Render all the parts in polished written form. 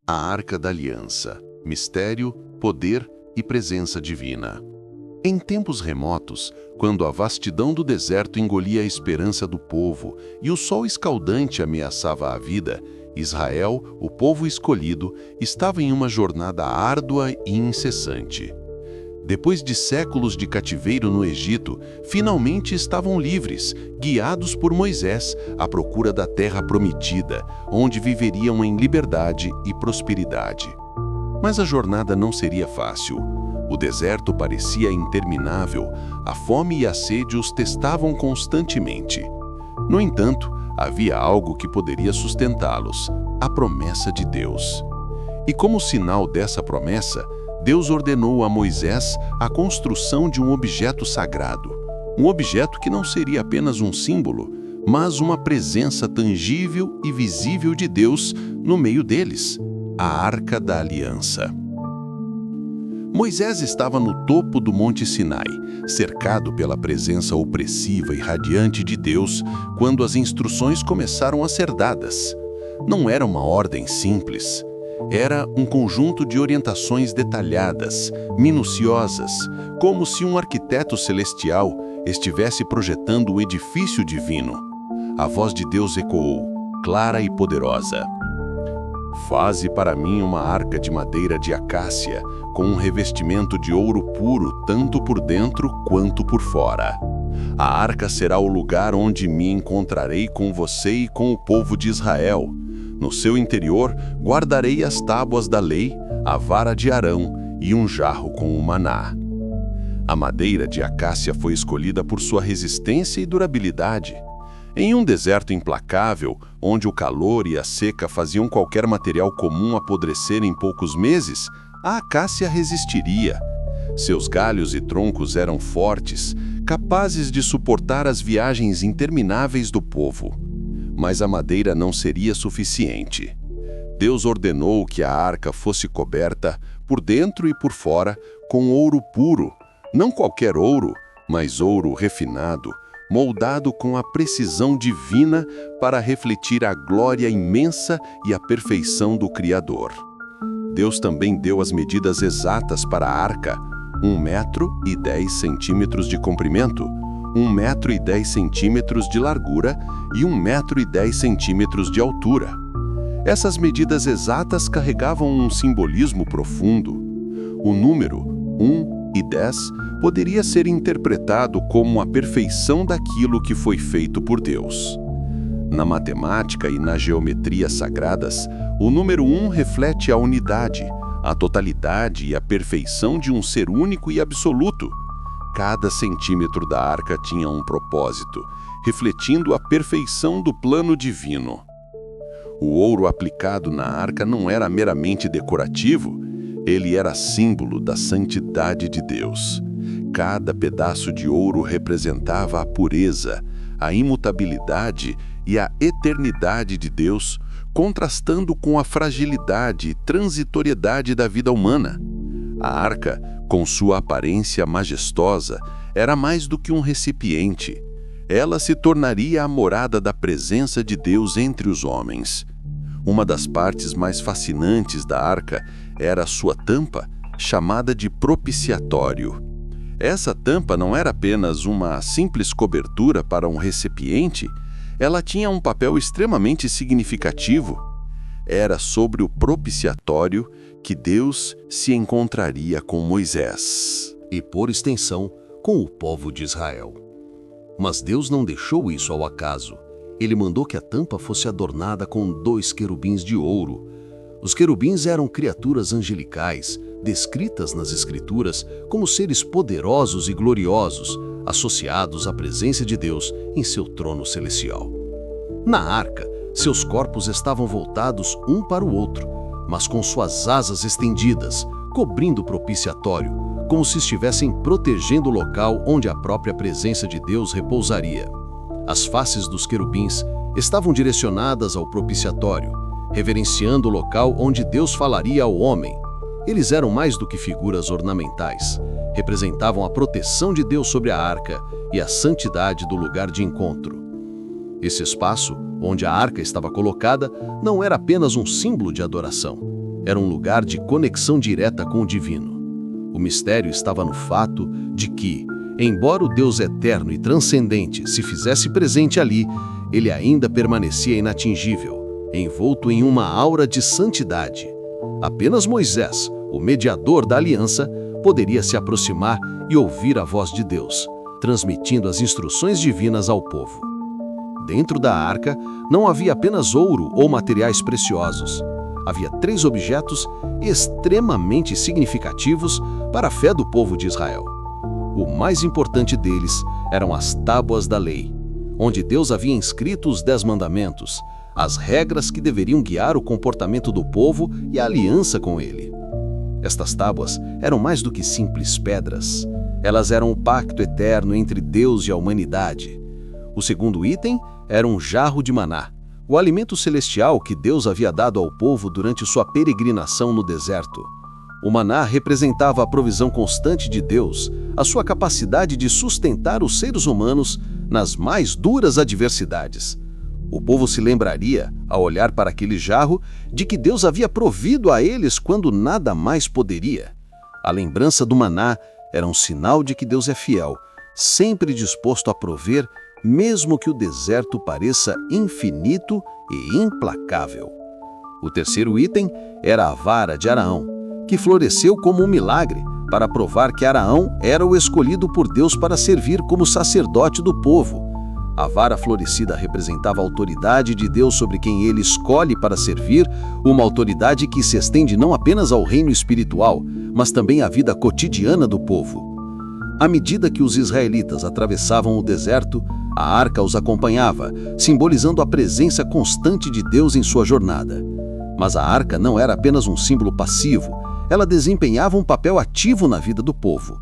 A Arca da Aliança, mistério, poder e presença divina. Em tempos remotos, quando a vastidão do deserto engolia a esperança do povo e o sol escaldante ameaçava a vida, Israel, o povo escolhido, estava em uma jornada árdua e incessante. Depois de séculos de cativeiro no Egito, finalmente estavam livres, guiados por Moisés, à procura da terra prometida, onde viveriam em liberdade e prosperidade. Mas a jornada não seria fácil. O deserto parecia interminável, a fome e a sede os testavam constantemente. No entanto, havia algo que poderia sustentá-los: a promessa de Deus. E como sinal dessa promessa, Deus ordenou a Moisés a construção de um objeto sagrado. Um objeto que não seria apenas um símbolo, mas uma presença tangível e visível de Deus no meio deles: a Arca da Aliança. Moisés estava no topo do Monte Sinai, cercado pela presença opressiva e radiante de Deus, quando as instruções começaram a ser dadas. Não era uma ordem simples. Era um conjunto de orientações detalhadas, minuciosas, como se um arquiteto celestial estivesse projetando um edifício divino. A voz de Deus ecoou, clara e poderosa: "Faze para mim uma arca de madeira de acácia, com um revestimento de ouro puro, tanto por dentro quanto por fora. A arca será o lugar onde me encontrarei com você e com o povo de Israel. No seu interior, guardarei as tábuas da lei, a vara de Arão e um jarro com o maná." A madeira de acácia foi escolhida por sua resistência e durabilidade. Em um deserto implacável, onde o calor e a seca faziam qualquer material comum apodrecer em poucos meses, a acácia resistiria. Seus galhos e troncos eram fortes, capazes de suportar as viagens intermináveis do povo. Mas a madeira não seria suficiente. Deus ordenou que a arca fosse coberta, por dentro e por fora, com ouro puro. Não qualquer ouro, mas ouro refinado, moldado com a precisão divina para refletir a glória imensa e a perfeição do Criador. Deus também deu as medidas exatas para a arca: 1,10 m de comprimento, 1,10 m de largura e 1,10 m de altura. Essas medidas exatas carregavam um simbolismo profundo. O número 1 e 10 poderia ser interpretado como a perfeição daquilo que foi feito por Deus. Na matemática e na geometria sagradas, o número 1 reflete a unidade, a totalidade e a perfeição de um ser único e absoluto. Cada centímetro da arca tinha um propósito, refletindo a perfeição do plano divino. O ouro aplicado na arca não era meramente decorativo, ele era símbolo da santidade de Deus. Cada pedaço de ouro representava a pureza, a imutabilidade e a eternidade de Deus, contrastando com a fragilidade e transitoriedade da vida humana. A arca, com sua aparência majestosa, era mais do que um recipiente. Ela se tornaria a morada da presença de Deus entre os homens. Uma das partes mais fascinantes da arca era a sua tampa, chamada de propiciatório. Essa tampa não era apenas uma simples cobertura para um recipiente, ela tinha um papel extremamente significativo. Era sobre o propiciatório que Deus se encontraria com Moisés. E, por extensão, com o povo de Israel. Mas Deus não deixou isso ao acaso. Ele mandou que a tampa fosse adornada com 2 querubins de ouro. Os querubins eram criaturas angelicais, descritas nas Escrituras como seres poderosos e gloriosos, associados à presença de Deus em seu trono celestial. Na arca, seus corpos estavam voltados um para o outro, mas com suas asas estendidas, cobrindo o propiciatório, como se estivessem protegendo o local onde a própria presença de Deus repousaria. As faces dos querubins estavam direcionadas ao propiciatório, reverenciando o local onde Deus falaria ao homem. Eles eram mais do que figuras ornamentais. Representavam a proteção de Deus sobre a arca e a santidade do lugar de encontro. Esse espaço, onde a arca estava colocada, não era apenas um símbolo de adoração. era um lugar de conexão direta com o divino. O mistério estava no fato de que, embora o Deus eterno e transcendente se fizesse presente ali, ele ainda permanecia inatingível, envolto em uma aura de santidade. Apenas Moisés, o mediador da aliança, poderia se aproximar e ouvir a voz de Deus, transmitindo as instruções divinas ao povo. Dentro da arca não havia apenas ouro ou materiais preciosos. Havia 3 objetos extremamente significativos para a fé do povo de Israel. O mais importante deles eram as tábuas da lei, onde Deus havia inscrito os 10 mandamentos, as regras que deveriam guiar o comportamento do povo e a aliança com ele. Estas tábuas eram mais do que simples pedras. Elas eram o pacto eterno entre Deus e a humanidade. O segundo item era um jarro de maná, o alimento celestial que Deus havia dado ao povo durante sua peregrinação no deserto. O maná representava a provisão constante de Deus, a sua capacidade de sustentar os seres humanos nas mais duras adversidades. O povo se lembraria, ao olhar para aquele jarro, de que Deus havia provido a eles quando nada mais poderia. A lembrança do maná era um sinal de que Deus é fiel, sempre disposto a prover, mesmo que o deserto pareça infinito e implacável. O terceiro item era a vara de Araão, que floresceu como um milagre para provar que Araão era o escolhido por Deus para servir como sacerdote do povo. A vara florescida representava a autoridade de Deus sobre quem ele escolhe para servir, uma autoridade que se estende não apenas ao reino espiritual, mas também à vida cotidiana do povo. À medida que os israelitas atravessavam o deserto, a arca os acompanhava, simbolizando a presença constante de Deus em sua jornada. Mas a arca não era apenas um símbolo passivo, ela desempenhava um papel ativo na vida do povo.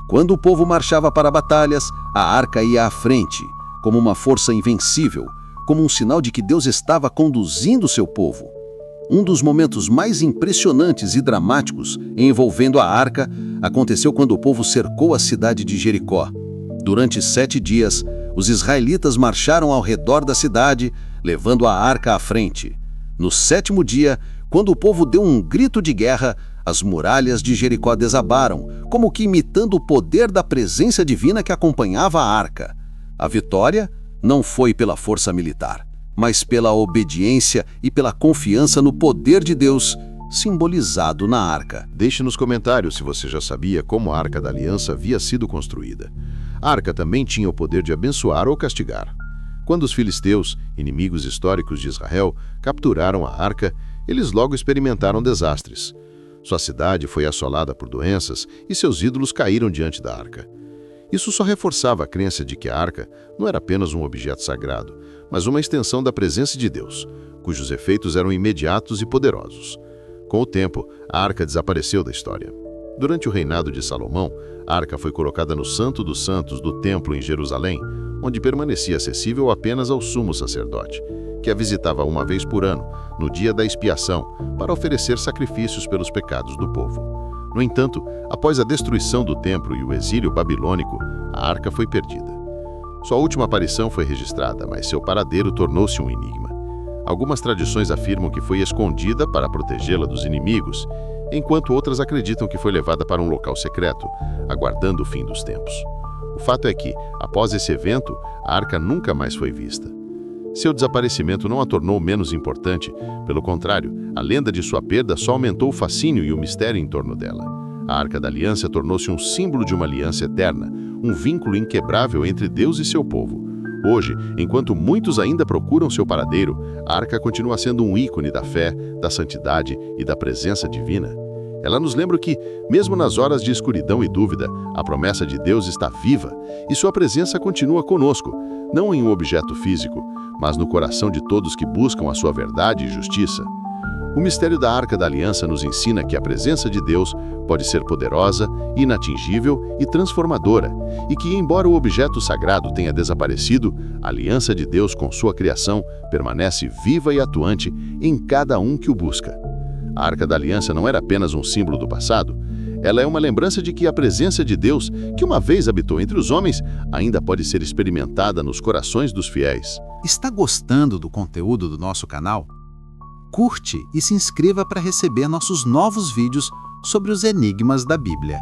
Quando o povo marchava para batalhas, a arca ia à frente, como uma força invencível, como um sinal de que Deus estava conduzindo seu povo. Um dos momentos mais impressionantes e dramáticos envolvendo a arca aconteceu quando o povo cercou a cidade de Jericó. Durante 7 dias, os israelitas marcharam ao redor da cidade, levando a arca à frente. No 7º dia, quando o povo deu um grito de guerra, as muralhas de Jericó desabaram, como que imitando o poder da presença divina que acompanhava a arca. A vitória não foi pela força militar, mas pela obediência e pela confiança no poder de Deus, simbolizado na arca. Deixe nos comentários se você já sabia como a Arca da Aliança havia sido construída. A arca também tinha o poder de abençoar ou castigar. Quando os filisteus, inimigos históricos de Israel, capturaram a arca, eles logo experimentaram desastres. Sua cidade foi assolada por doenças e seus ídolos caíram diante da arca. Isso só reforçava a crença de que a arca não era apenas um objeto sagrado, mas uma extensão da presença de Deus, cujos efeitos eram imediatos e poderosos. Com o tempo, a arca desapareceu da história. Durante o reinado de Salomão, a arca foi colocada no Santo dos Santos do Templo em Jerusalém, onde permanecia acessível apenas ao sumo sacerdote, que a visitava uma vez por ano, no dia da expiação, para oferecer sacrifícios pelos pecados do povo. No entanto, após a destruição do templo e o exílio babilônico, a arca foi perdida. Sua última aparição foi registrada, mas seu paradeiro tornou-se um enigma. Algumas tradições afirmam que foi escondida para protegê-la dos inimigos, enquanto outras acreditam que foi levada para um local secreto, aguardando o fim dos tempos. O fato é que, após esse evento, a arca nunca mais foi vista. Seu desaparecimento não a tornou menos importante, pelo contrário, a lenda de sua perda só aumentou o fascínio e o mistério em torno dela. A Arca da Aliança tornou-se um símbolo de uma aliança eterna, um vínculo inquebrável entre Deus e seu povo. Hoje, enquanto muitos ainda procuram seu paradeiro, a arca continua sendo um ícone da fé, da santidade e da presença divina. Ela nos lembra que, mesmo nas horas de escuridão e dúvida, a promessa de Deus está viva e sua presença continua conosco, não em um objeto físico, mas no coração de todos que buscam a sua verdade e justiça. O mistério da Arca da Aliança nos ensina que a presença de Deus pode ser poderosa, inatingível e transformadora, e que, embora o objeto sagrado tenha desaparecido, a aliança de Deus com sua criação permanece viva e atuante em cada um que o busca. A Arca da Aliança não era apenas um símbolo do passado, ela é uma lembrança de que a presença de Deus, que uma vez habitou entre os homens, ainda pode ser experimentada nos corações dos fiéis. Está gostando do conteúdo do nosso canal? curte e se inscreva para receber nossos novos vídeos sobre os enigmas da Bíblia.